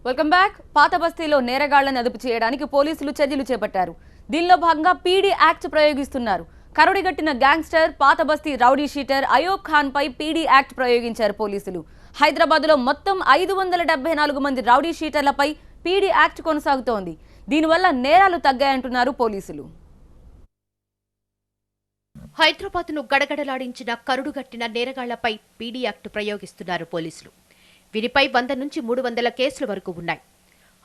Welcome back. పాత బస్తీలో నేరగాళ్లను అదుపు చేయడానికి పోలీసులు చర్యలు చేపట్టారు. దీనిలో భాగంగా పీడీ యాక్ట్ ప్రయోగిస్తున్నారు. కరుడిగట్టిన గ్యాంగ్స్టర్ పాత బస్తీ రౌడీ షీటర్ అయూబ్ ఖాన్ పై పీడీ యాక్ట్ ప్రయోగించారు పోలీసులు. హైదరాబాద్ లో మొత్తం 574 మంది రౌడీ షీటర్లపై పీడీ యాక్ట్ కొనసాగుతోంది. దీనివల్ల నేరాలు తగ్గాయంటున్నారు పోలీసులు. హైదరాబాద్ ను గడగడలాడించిన కరుడుగట్టిన నేరగాళ్లపై పీడీ యాక్ట్ ప్రయోగిస్తున్నారు పోలీసులు. వీరిపై 100 నుంచి 300 కేసుల వరకు ఉన్నాయి.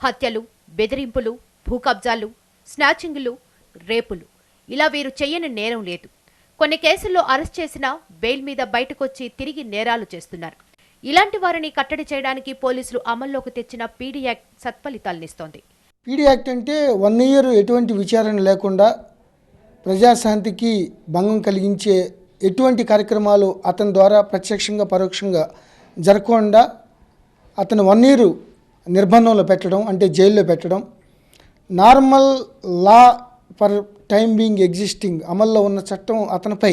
హత్యలు, బెదిరింపులు, భూకబ్జాలు, స్నాచింగ్లు, రేపులు ఇలా వీరు చెయ్యని నేరం లేదు. కొన్ని కేసుల్లో అరెస్ట్ చేసినా బెయిల్ మీద బయటకొచ్చి తిరిగి నేరాలు చేస్తున్నారు. ఇలాంటి వారిని కట్టడి చేయడానికి పోలీసులు అమల్లోకి తెచ్చిన పీడీ యాక్ట్ సత్ఫలితాలనిస్తోంది. పీడీ యాక్ట్ అంటే 1 ఇయర్ ఎటువంటి విచారణ లేకుండా ప్రజాశాంతికి భంగం కలిగించే ఎటువంటి కార్యక్రమాలు అతని ద్వారా ప్రత్యక్షంగా పరోక్షంగా జరగకుండా అతను 1 ఇయర్ నిర్బంధంలో పెట్టడం, అంటే జైల్లో పెట్టడం, normal law for time being existing అమల్లో ఉన్న చట్టం అతనిపై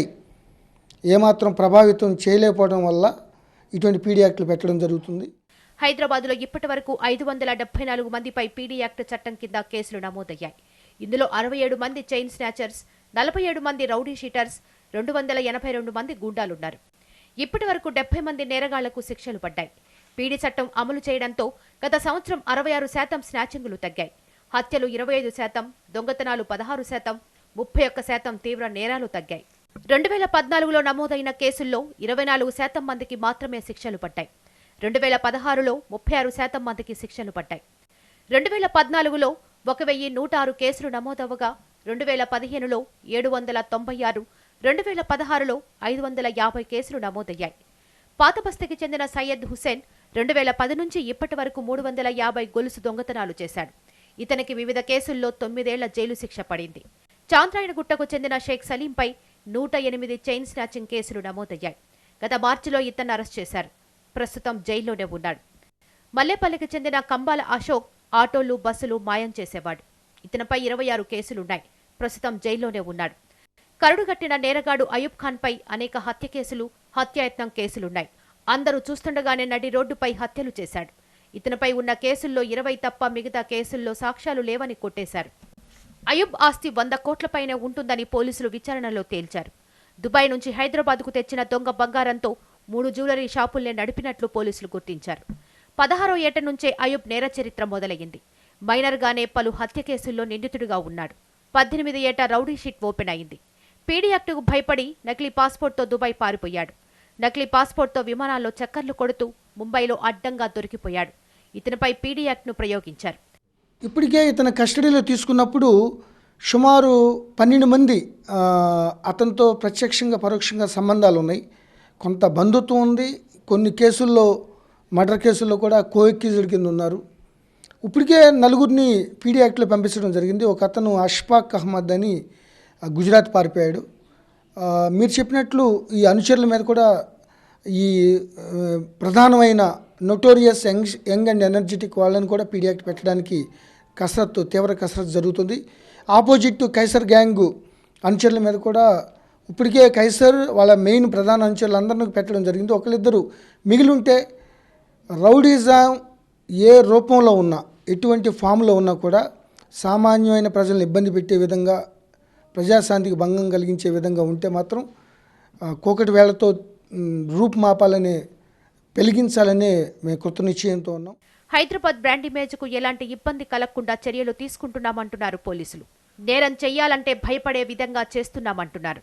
ఏమాత్రం ప్రభావితం చేయలేకపోవడం వల్ల ఇటువంటి పీడీ యాక్ట్లు పెట్టడం జరుగుతుంది. హైదరాబాద్లో ఇప్పటి వరకు 574 మందిపై పీడీ యాక్ట్ చట్టం కింద కేసులు నమోదయ్యాయి. ఇందులో 67 మంది చైన్ స్నాచర్స్, 47 మంది రౌడీ షీటర్స్, 282 మంది గూండాలున్నారు. ఇప్పటి వరకు 70 మంది నేరగాళ్లకు శిక్షలు పడ్డాయి. పీడీ చట్టం అమలు చేయడంతో గత సంవత్సరం 66% స్నాచింగులు తగ్గాయి. హత్యలు 25%, దొంగతనాలు 16%, 31% తీవ్ర నేరాలు తగ్గాయి. 2014లో నమోదైన కేసుల్లో 24% మందికి మాత్రమే శిక్షలు పడ్డాయి. 2016లో 36% మందికి శిక్షలు పడ్డాయి. 2014లో 1106 కేసులు నమోదవగా 2015లో 796, 2016లో 550 కేసులు నమోదయ్యాయి. పాత బస్తీకి చెందిన సయ్యద్ హుసేన్ 2010 నుంచి ఇప్పటి వరకు 350 గొలుసు దొంగతనాలు చేశాడు. ఇతనికి వివిధ కేసుల్లో 9 ఏళ్ల జైలు శిక్ష పడింది. చాంద్రాయణగుట్టకు చెందిన షేక్ సలీంపై 108 చైన్ స్నాచింగ్ కేసులు నమోదయ్యాయి. గత మార్చిలో ఇతన్ని అరెస్ట్ చేశారు. ప్రస్తుతం జైల్లోనే ఉన్నాడు. మల్లేపల్లికి చెందిన కంబాల అశోక్ ఆటోలు, బస్సులు మాయం చేసేవాడు. ఇతనిపై 26 కేసులున్నాయి. ప్రస్తుతం జైల్లోనే ఉన్నాడు. కరుడుగట్టిన నేరగాడు అయూబ్ ఖాన్ పై అనేక హత్య కేసులు, హత్యాయత్నం కేసులున్నాయి. అందరూ చూస్తుండగానే నడి రోడ్డుపై హత్యలు చేశాడు. ఇతనిపై ఉన్న కేసుల్లో 20 తప్ప మిగతా కేసుల్లో సాక్ష్యాలు లేవని కొట్టేశారు. అయూబ్ ఆస్తి 100 కోట్లపైనే ఉంటుందని పోలీసులు విచారణలో తేల్చారు. దుబాయ్ నుంచి హైదరాబాద్కు తెచ్చిన దొంగ బంగారంతో 3 జ్యువెలరీ షాపుల్నే నడిపినట్లు పోలీసులు గుర్తించారు. 16వ ఏట నుంచే అయూబ్ నేర చరిత్ర మొదలయ్యింది. మైనర్గానే పలు హత్య కేసుల్లో నిందితుడిగా ఉన్నాడు. 18 ఏట రౌడీ షీట్ ఓపెన్ అయింది. పీడీ యాక్టుకు భయపడి నకిలీ పాస్పోర్ట్తో దుబాయ్ పారిపోయాడు. నకిలీ పాస్పోర్ట్తో విమానాల్లో చక్కర్లు కొడుతూ ముంబైలో అడ్డంగా దొరికిపోయాడు. ఇతనిపై పీడీ యాక్ట్ను ప్రయోగించారు. ఇప్పటికే ఇతను కస్టడీలో తీసుకున్నప్పుడు సుమారు 12 మంది అతనితో ప్రత్యక్షంగా పరోక్షంగా సంబంధాలు ఉన్నాయి. కొంత బంధుత్వం ఉంది. కొన్ని కేసుల్లో, మర్డర్ కేసుల్లో కూడా కో-ఎక్యూజ్డ్ కింద ఉన్నారు. ఇప్పటికే 4 పీడీ యాక్ట్లో పంపించడం జరిగింది. ఒక అతను అష్ఫాక్ అహ్మద్ అని గుజరాత్ పారిపోయాడు. మీరు చెప్పినట్లు ఈ అనుచరుల మీద కూడా ఈ ప్రధానమైన నోటోరియస్ యంగ్ అండ్ ఎనర్జెటిక్ వాళ్ళని కూడా పీడీ యాక్ట్ పెట్టడానికి తీవ్ర కసరత్తు జరుగుతుంది. ఆపోజిట్ కైసర్ గ్యాంగ్ అనుచరుల మీద కూడా ఇప్పటికే కైసర్ వాళ్ళ మెయిన్ ప్రధాన అనుచరులందరినీ పెట్టడం జరిగింది. ఒకరిద్దరు మిగిలి ఉంటే రౌడీజం ఏ రూపంలో ఉన్నా, ఎటువంటి ఫామ్లో ఉన్నా కూడా సామాన్యమైన ప్రజలను ఇబ్బంది పెట్టే విధంగా, ప్రజాశాంతికి భంగం కలిగించే విధంగా ఉంటే మాత్రం కోకటి వేళ్లతో రూపుమాపాలనే, పెలిగించాలనే మేము కృత నిశ్చయంతో ఉన్నాం. హైదరాబాద్ బ్రాండ్ ఇమేజ్కు ఎలాంటి ఇబ్బంది కలగకుండా చర్యలు తీసుకుంటున్నామంటున్నారు పోలీసులు. నేరం చెయ్యాలంటే భయపడే విధంగా చేస్తున్నామంటున్నారు.